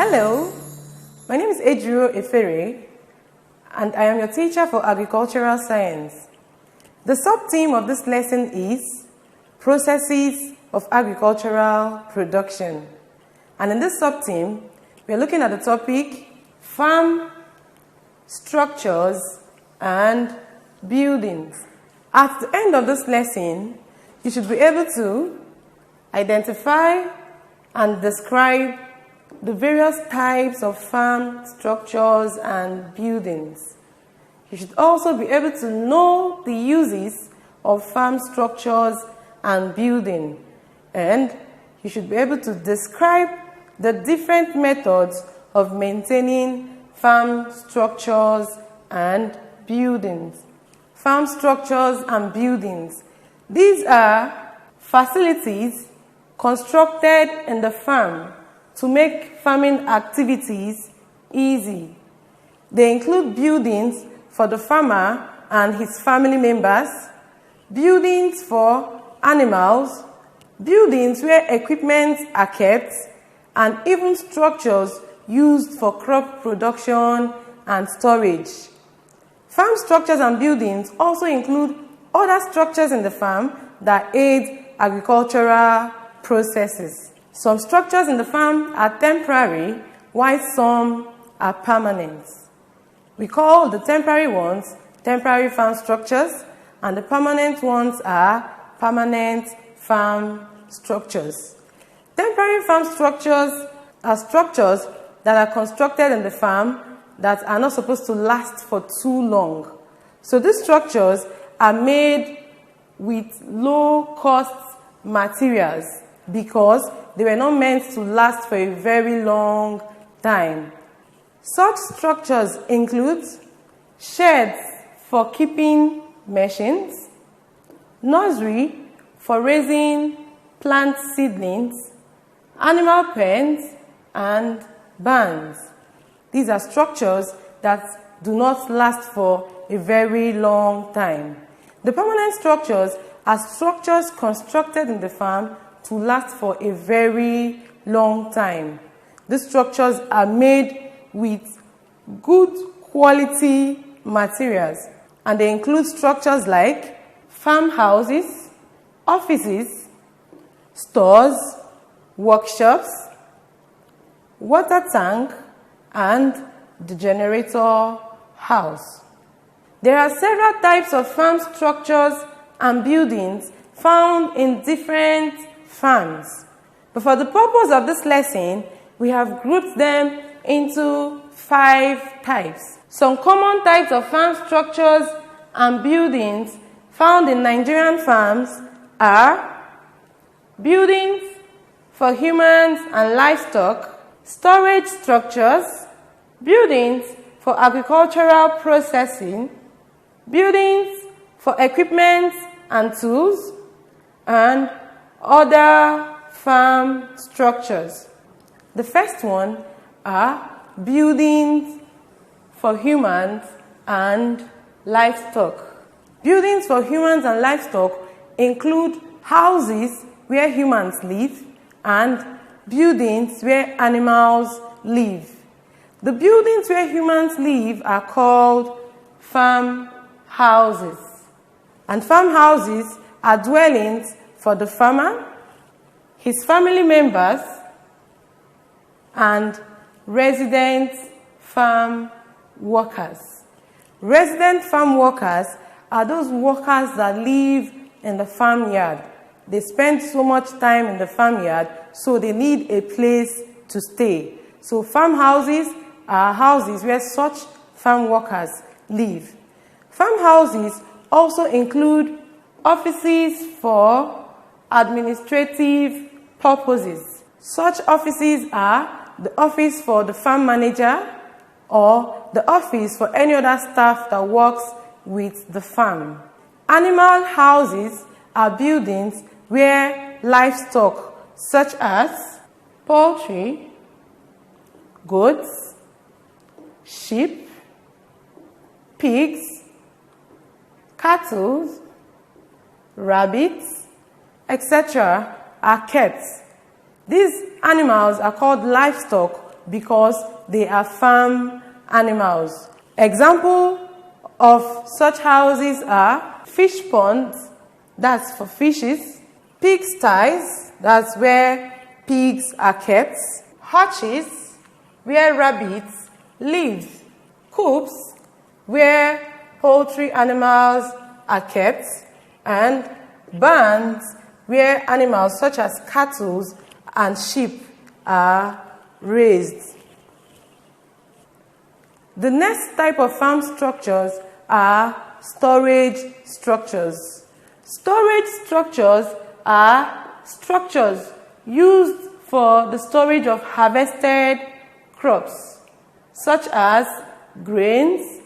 Hello, my name is Ejiro Efere, and I am your teacher for agricultural science. The sub-theme of this lesson is processes of agricultural production. And in this sub-theme, we are looking at the topic farm structures and buildings. At the end of this lesson, you should be able to identify and describe the various types of farm structures and buildings. You should also be able to know the uses of farm structures and building, and you should be able to describe the different methods of maintaining farm structures and buildings. Farm structures and buildings. These are facilities constructed in the farm to make farming activities easy. They include buildings for the farmer and his family members, buildings for animals, buildings where equipment are kept, and even structures used for crop production and storage. Farm structures and buildings also include other structures in the farm that aid agricultural processes. Some structures in the farm are temporary, while some are permanent. We call the temporary ones temporary farm structures, and the permanent ones are permanent farm structures. Temporary farm structures are structures that are constructed in the farm that are not supposed to last for too long. So these structures are made with low-cost materials because they were not meant to last for a very long time. Such structures include sheds for keeping machines, nursery for raising plant seedlings, animal pens, and barns. These are structures that do not last for a very long time. The permanent structures are structures constructed in the farm to last for a very long time. These structures are made with good quality materials, and they include structures like farmhouses, offices, stores, workshops, water tank, and the generator house. There are several types of farm structures and buildings found in different farms. But for the purpose of this lesson, we have grouped them into 5 types. Some common types of farm structures and buildings found in Nigerian farms are buildings for humans and livestock, storage structures, buildings for agricultural processing, buildings for equipment and tools, and other farm structures. The first one are buildings for humans and livestock. Buildings for humans and livestock include houses where humans live and buildings where animals live. The buildings where humans live are called farmhouses. And farmhouses are dwellings for the farmer, his family members, and resident farm workers. Resident farm workers are those workers that live in the farmyard. They spend so much time in the farmyard, so they need a place to stay. So farmhouses are houses where such farm workers live. Farmhouses also include offices for administrative purposes. Such offices are the office for the farm manager or the office for any other staff that works with the farm. Animal houses are buildings where livestock such as poultry, goats, sheep, pigs, cattle, rabbits, etc. are kept. These animals are called livestock because they are farm animals. Example of such houses are fish ponds, that's for fishes, pigsties, that's where pigs are kept, hutches, where rabbits live, coops, where poultry animals are kept, and barns, where animals such as cattle and sheep are raised. The next type of farm structures are storage structures. Storage structures are structures used for the storage of harvested crops, such as grains,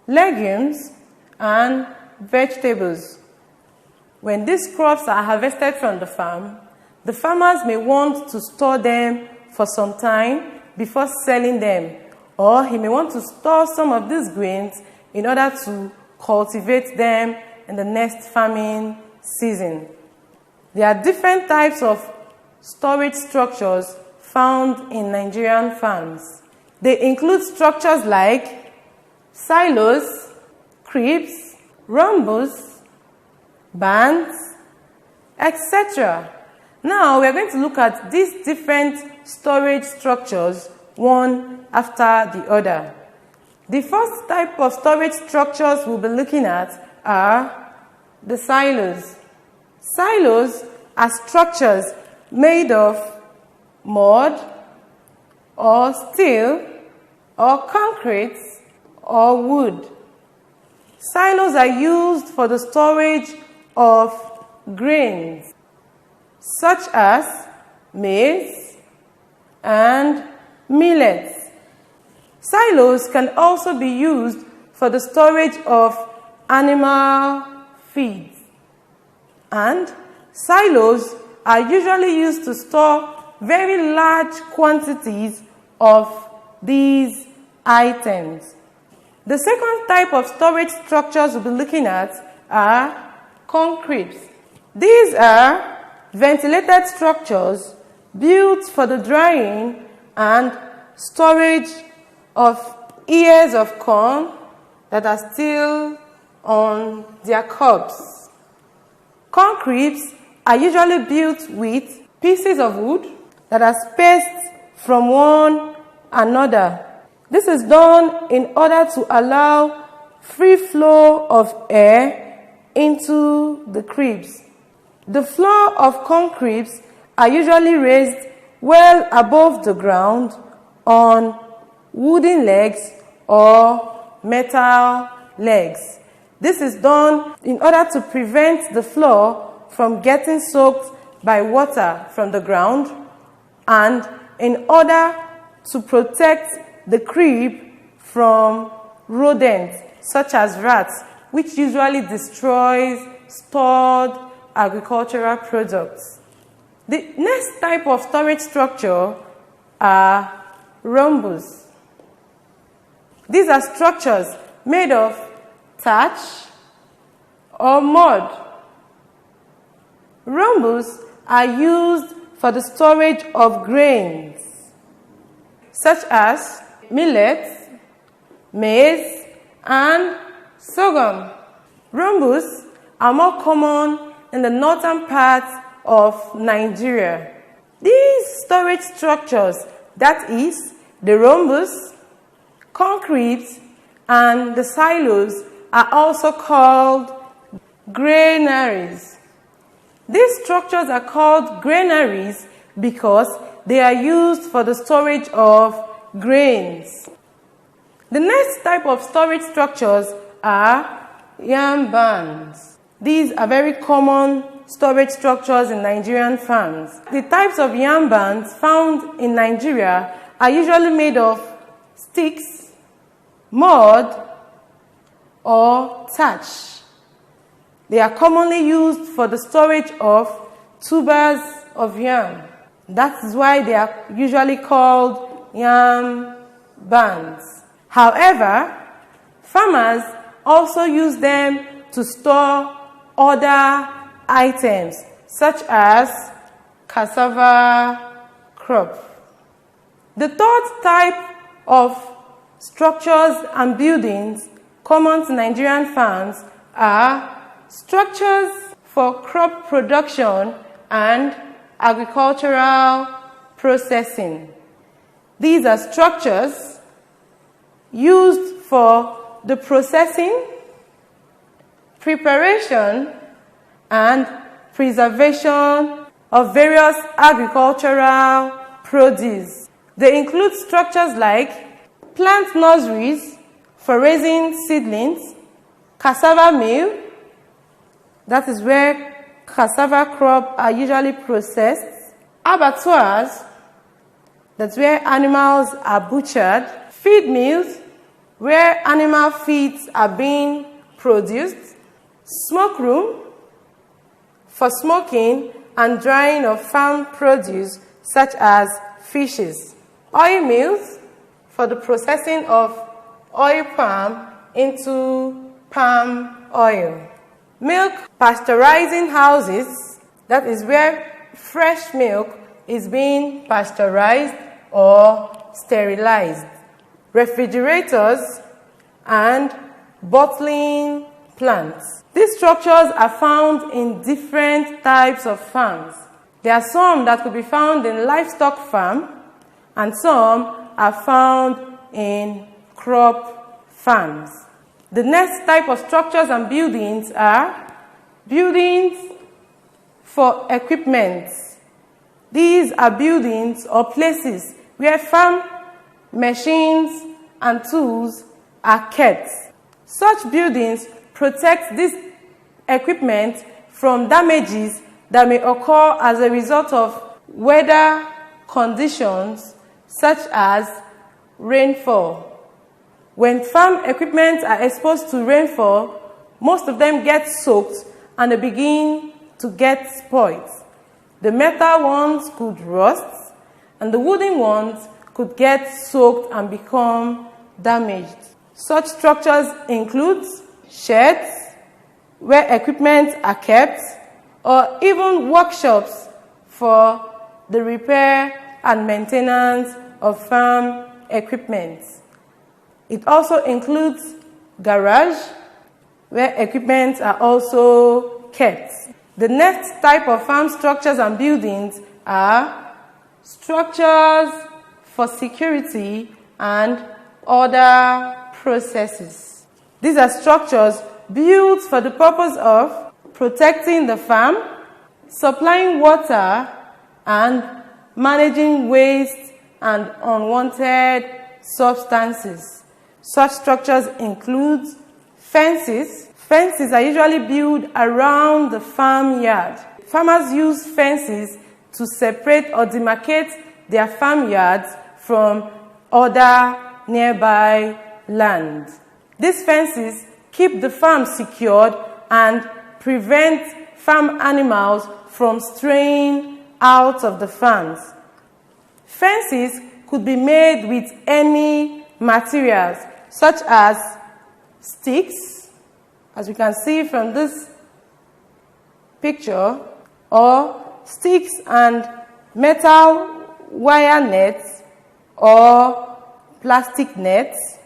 legumes, and vegetables. When these crops are harvested from the farm, the farmers may want to store them for some time before selling them, or he may want to store some of these grains in order to cultivate them in the next farming season. There are different types of storage structures found in Nigerian farms. They include structures like silos, cribs, rumbles, barns, etc. Now we are going to look at these different storage structures one after the other. The first type of storage structures we'll be looking at are the silos. Silos are structures made of mud or steel or concrete or wood. Silos are used for the storage of grains such as maize and millets. Silos can also be used for the storage of animal feeds. And silos are usually used to store very large quantities of these items. The second type of storage structures we'll be looking at are concretes. These are ventilated structures built for the drying and storage of ears of corn that are still on their cobs. Concretes are usually built with pieces of wood that are spaced from one another. This is done in order to allow free flow of air into the cribs. The floor of concretes are usually raised well above the ground on wooden legs or metal legs. This is done in order to prevent the floor from getting soaked by water from the ground and in order to protect the crib from rodents such as rats, which usually destroys stored agricultural products. The next type of storage structure are rumbles. These are structures made of thatch or mud. Rumbles are used for the storage of grains such as millet, maize, and sorghum. Rumbles are more common in the northern parts of Nigeria. These storage structures, that is, the rumbles, concrete, and the silos, are also called granaries. These structures are called granaries because they are used for the storage of grains. The next type of storage structures are yam barns. These are very common storage structures in Nigerian farms. The types of yam barns found in Nigeria are usually made of sticks, mud, or thatch. They are commonly used for the storage of tubers of yam. That is why they are usually called yam barns. However, farmers also use them to store other items such as cassava crop. The third type of structures and buildings common to Nigerian farms are structures for crop production and agricultural processing. These are structures used for the processing, preparation, and preservation of various agricultural produce. They include structures like plant nurseries for raising seedlings, cassava mill, that is where cassava crops are usually processed, abattoirs, that's where animals are butchered, feed mills, where animal feeds are being produced, smoke room for smoking and drying of farm produce such as fishes, oil mills for the processing of oil palm into palm oil, milk pasteurizing houses, that is where fresh milk is being pasteurized or sterilized, refrigerators, and bottling plants. These structures are found in different types of farms. There are some that could be found in livestock farm, and some are found in crop farms. The next type of structures and buildings are buildings for equipment. These are buildings or places where farm machines and tools are kept. Such buildings protect this equipment from damages that may occur as a result of weather conditions such as rainfall. When farm equipment are exposed to rainfall, most of them get soaked and they begin to get spoiled. The metal ones could rust, and the wooden ones could get soaked and become damaged. Such structures include sheds, where equipment are kept, or even workshops for the repair and maintenance of farm equipment. It also includes garage, where equipment are also kept. The next type of farm structures and buildings are structures for security and other processes. These are structures built for the purpose of protecting the farm, supplying water, and managing waste and unwanted substances. Such structures include fences. Fences are usually built around the farmyard. Farmers use fences to separate or demarcate their farmyards from other nearby land. These fences keep the farm secured and prevent farm animals from straying out of the farms. Fences could be made with any materials, such as sticks, as we can see from this picture, or sticks and metal wire nets or plastic nets.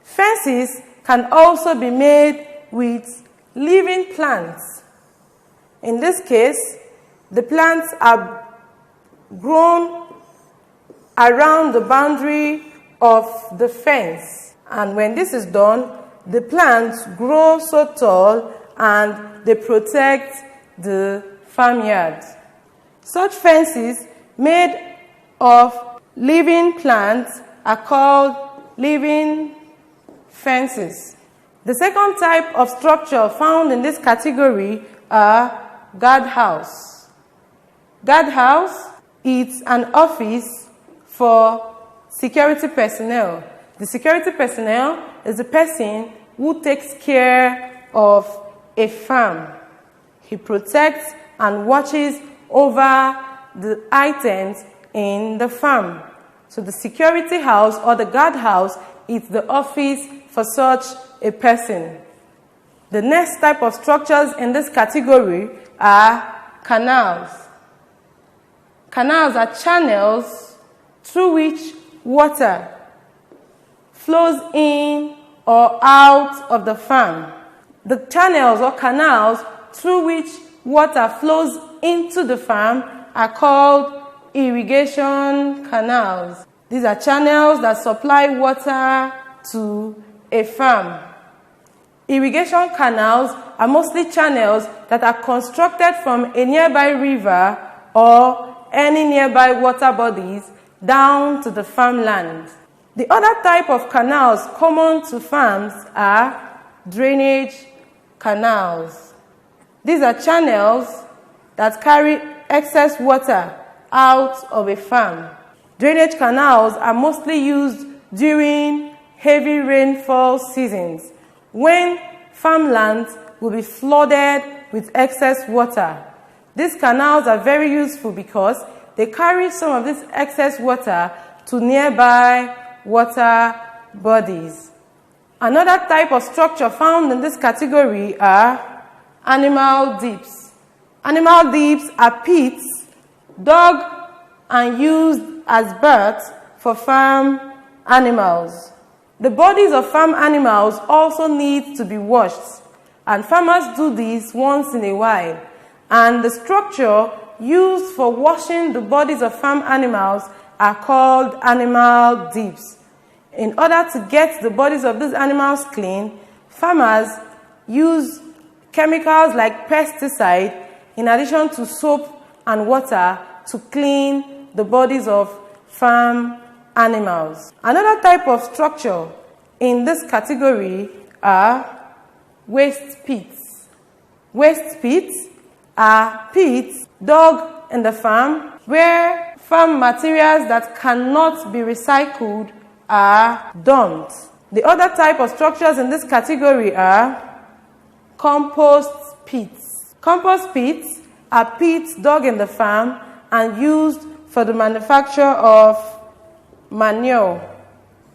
Fences can also be made with living plants. In this case, the plants are grown around the boundary of the fence. And when this is done, the plants grow so tall and they protect the farmyard. Such fences made of living plants are called living fences. The second type of structure found in this category are guardhouse. Guardhouse is an office for security personnel. The security personnel is the person who takes care of a farm. He protects and watches over the items in the farm. So the security house or the guardhouse is the office for such a person. The next type of structures in this category are canals. Canals are channels through which water flows in or out of the farm. The channels or canals through which water flows into the farm are called irrigation canals. These are channels that supply water to a farm. Irrigation canals are mostly channels that are constructed from a nearby river or any nearby water bodies down to the farmland. The other type of canals common to farms are drainage canals. These are channels that carry excess water out of a farm. Drainage canals are mostly used during heavy rainfall seasons when farmlands will be flooded with excess water. These canals are very useful because they carry some of this excess water to nearby water bodies. Another type of structure found in this category are animal dips. Animal dips are pits dug and used as berths for farm animals. The bodies of farm animals also need to be washed, and farmers do this once in a while. And the structure used for washing the bodies of farm animals are called animal dips. In order to get the bodies of these animals clean, farmers use chemicals like pesticide in addition to soap and water to clean the bodies of farm animals. Another type of structure in this category are waste pits. Waste pits are pits dug in the farm where farm materials that cannot be recycled are dumped. The other type of structures in this category are compost pits. Compost pits are pits dug in the farm and used for the manufacture of manure.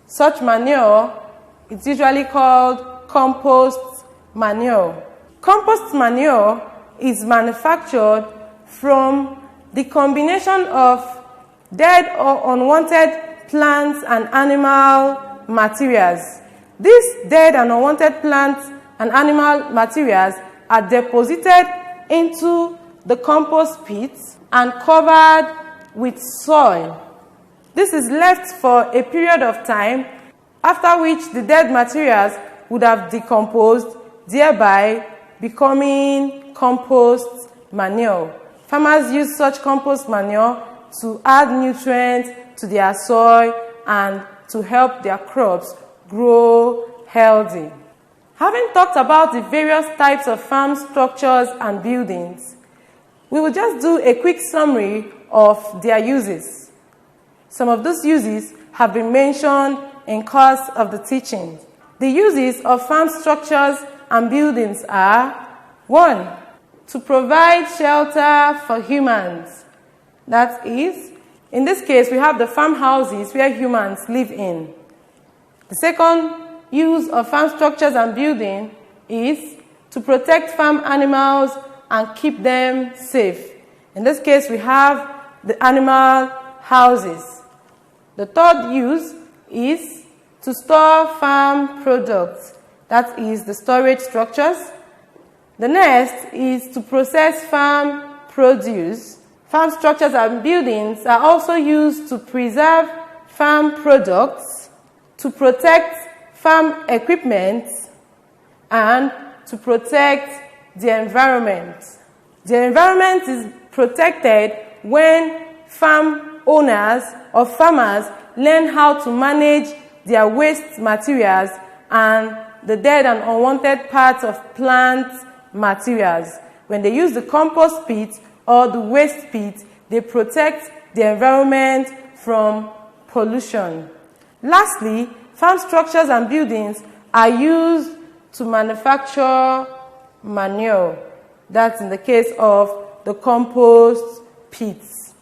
Such manure is usually called compost manure. Compost manure is manufactured from the combination of dead or unwanted plants and animal materials. These dead and unwanted plants and animal materials are deposited into the compost pits and covered with soil. This is left for a period of time, after which the dead materials would have decomposed, thereby becoming compost manure. Farmers use such compost manure to add nutrients to their soil and to help their crops grow healthy. Having talked about the various types of farm structures and buildings, we will just do a quick summary of their uses. Some of those uses have been mentioned in course of the teaching. The uses of farm structures and buildings are: 1. To provide shelter for humans. That is, in this case, we have the farmhouses where humans live in. The second use of farm structures and building is to protect farm animals and keep them safe. In this case, we have the animal houses. The third use is to store farm products. That is the storage structures. The next is to process farm produce. Farm structures and buildings are also used to preserve farm products, to protect farm equipment, and to protect the environment. The environment is protected when farm owners or farmers learn how to manage their waste materials and the dead and unwanted parts of plant materials. When they use the compost pit or the waste pit, they protect the environment from pollution. Lastly, farm structures and buildings are used to manufacture manure. That's in the case of the compost pits.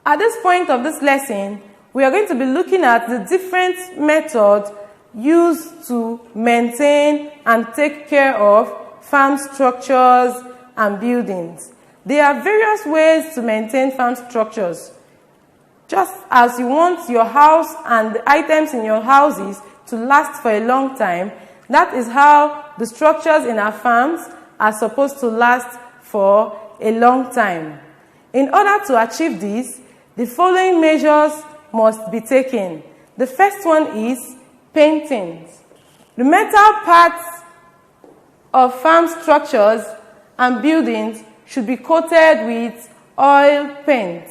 At this point of this lesson, we are going to be looking at the different methods used to maintain and take care of farm structures and buildings. There are various ways to maintain farm structures. Just as you want your house and the items in your houses to last for a long time, that is how the structures in our farms are supposed to last for a long time. In order to achieve this, the following measures must be taken. The first one is painting. The metal parts of farm structures and buildings should be coated with oil paint.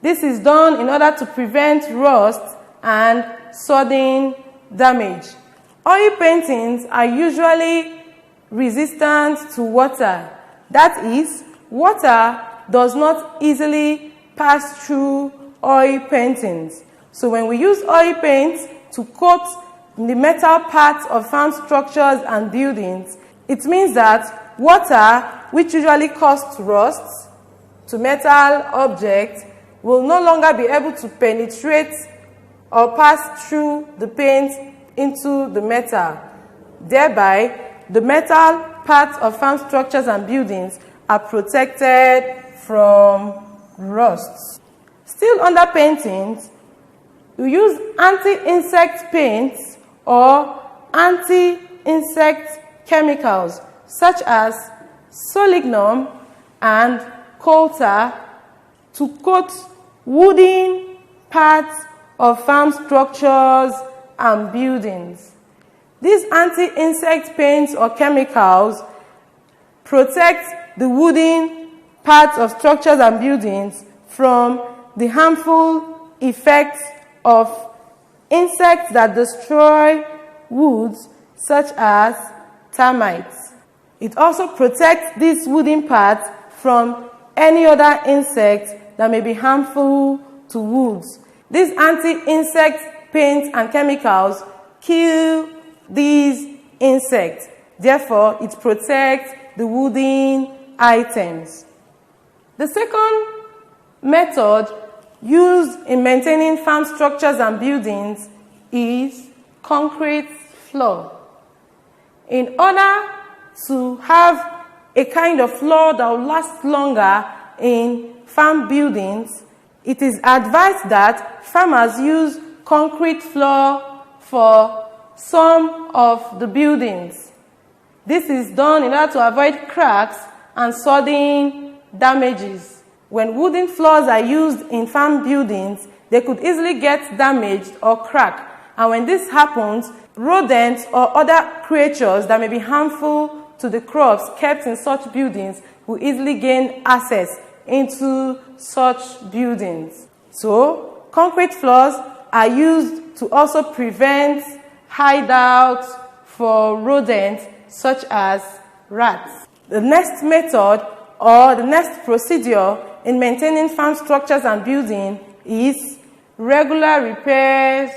This is done in order to prevent rust and sudden damage. Oil paintings are usually resistant to water. That is, water does not easily pass through oil paintings. So when we use oil paint to coat the metal parts of farm structures and buildings, it means that water, which usually causes rust to metal objects, will no longer be able to penetrate or pass through the paint into the metal. Thereby, the metal parts of farm structures and buildings are protected from rust. Still under paintings, we use anti-insect paints or anti-insect chemicals such as solignum and coal tar to coat wooden parts of farm structures and buildings. These anti-insect paints or chemicals protect the wooden parts of structures and buildings from the harmful effects of insects that destroy woods, such as termites. It also protects these wooden parts from any other insects that may be harmful to woods. These anti-insect paints and chemicals kill these insects. Therefore, it protects the wooden items. The second method used in maintaining farm structures and buildings is concrete floor. In order to have a kind of floor that will last longer in farm buildings, it is advised that farmers use concrete floor for some of the buildings. This is done in order to avoid cracks and sudden damages. When wooden floors are used in farm buildings, they could easily get damaged or crack. And when this happens, rodents or other creatures that may be harmful to the crops kept in such buildings will easily gain access into such buildings. So, concrete floors are used to also prevent hideouts for rodents such as rats. The next method or the next procedure in maintaining farm structures and buildings is regular repairs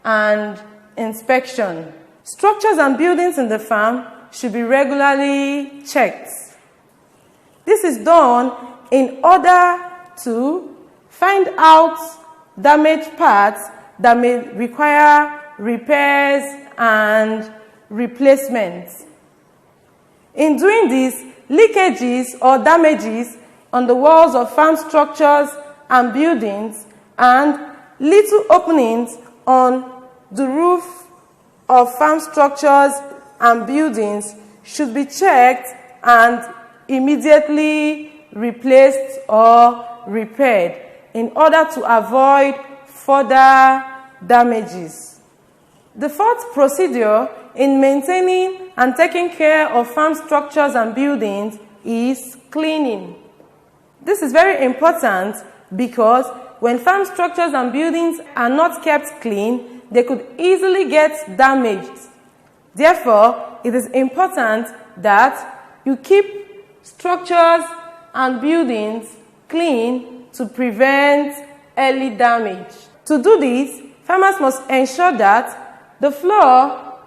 and inspection. Structures and buildings in the farm should be regularly checked. This is done in order to find out damaged parts that may require repairs and replacements. In doing this, leakages or damages on the walls of farm structures and buildings and little openings on the roof of farm structures and buildings should be checked and immediately replaced or repaired in order to avoid further damages. The fourth procedure in maintaining and taking care of farm structures and buildings is cleaning. This is very important because when farm structures and buildings are not kept clean, they could easily get damaged. Therefore, it is important that you keep structures and buildings clean to prevent early damage. To do this, farmers must ensure that the floor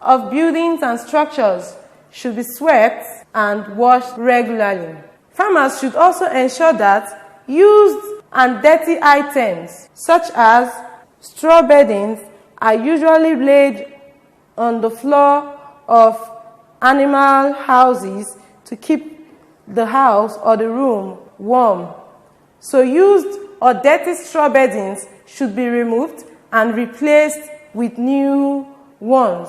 of buildings and structures should be swept and washed regularly. Farmers should also ensure that used and dirty items, such as straw beddings, are usually laid on the floor of animal houses to keep the house or the room warm. So used or dirty straw beddings should be removed and replaced with new ones.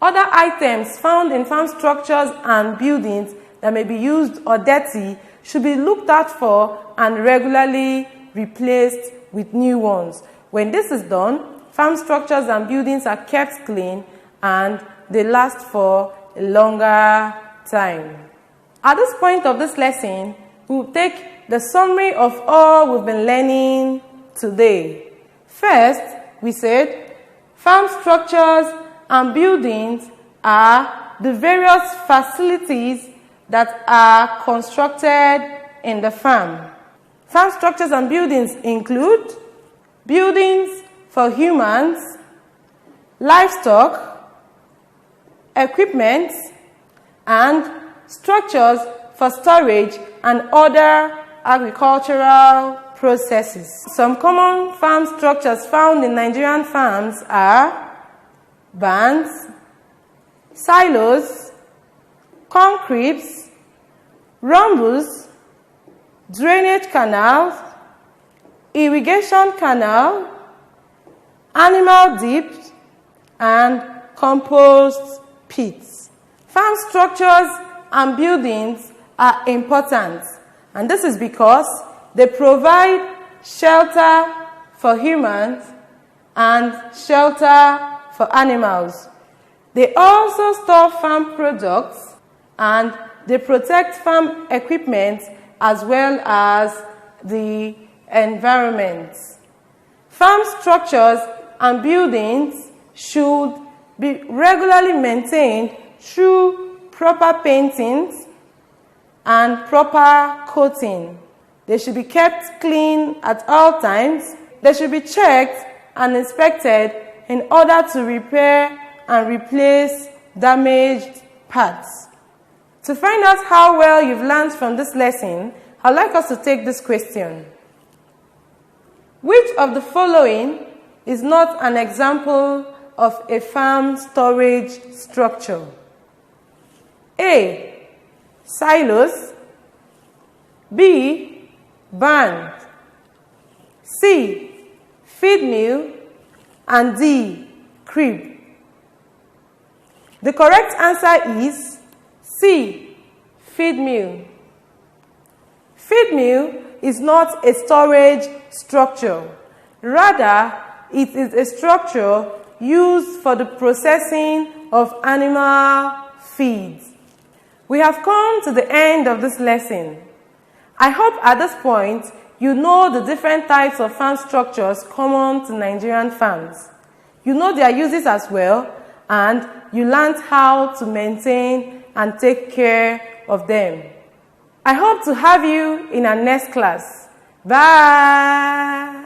Other items found in farm structures and buildings that may be used or dirty should be looked out for and regularly replaced with new ones. When this is done, farm structures and buildings are kept clean and they last for a longer time. At this point of this lesson, we will take the summary of all we've been learning today. First, we said farm structures and buildings are the various facilities that are constructed in the farm. Farm structures and buildings include buildings for humans, livestock, equipment, and structures for storage and other agricultural processes. Some common farm structures found in Nigerian farms are barns, silos, concretes, rumbles, drainage canals, irrigation canal, animal dips, and compost pits. Farm structures and buildings are important, and this is because they provide shelter for humans and shelter for animals. They also store farm products and they protect farm equipment as well as the environment. Farm structures and buildings should be regularly maintained through proper paintings and proper coating. They should be kept clean at all times. They should be checked and inspected in order to repair and replace damaged parts. To find out how well you've learned from this lesson, I'd like us to take this question. Which of the following is not an example of a farm storage structure? A. Silos. B. Barn. C. Feed mill. And D. Crib. The correct answer is C. Feed mill. Feed mill is not a storage structure. Rather, it is a structure used for the processing of animal feed. We have come to the end of this lesson. I hope at this point you know the different types of farm structures common to Nigerian farms. You know their uses as well, and you learned how to maintain and take care of them. I hope to have you in our next class. Bye!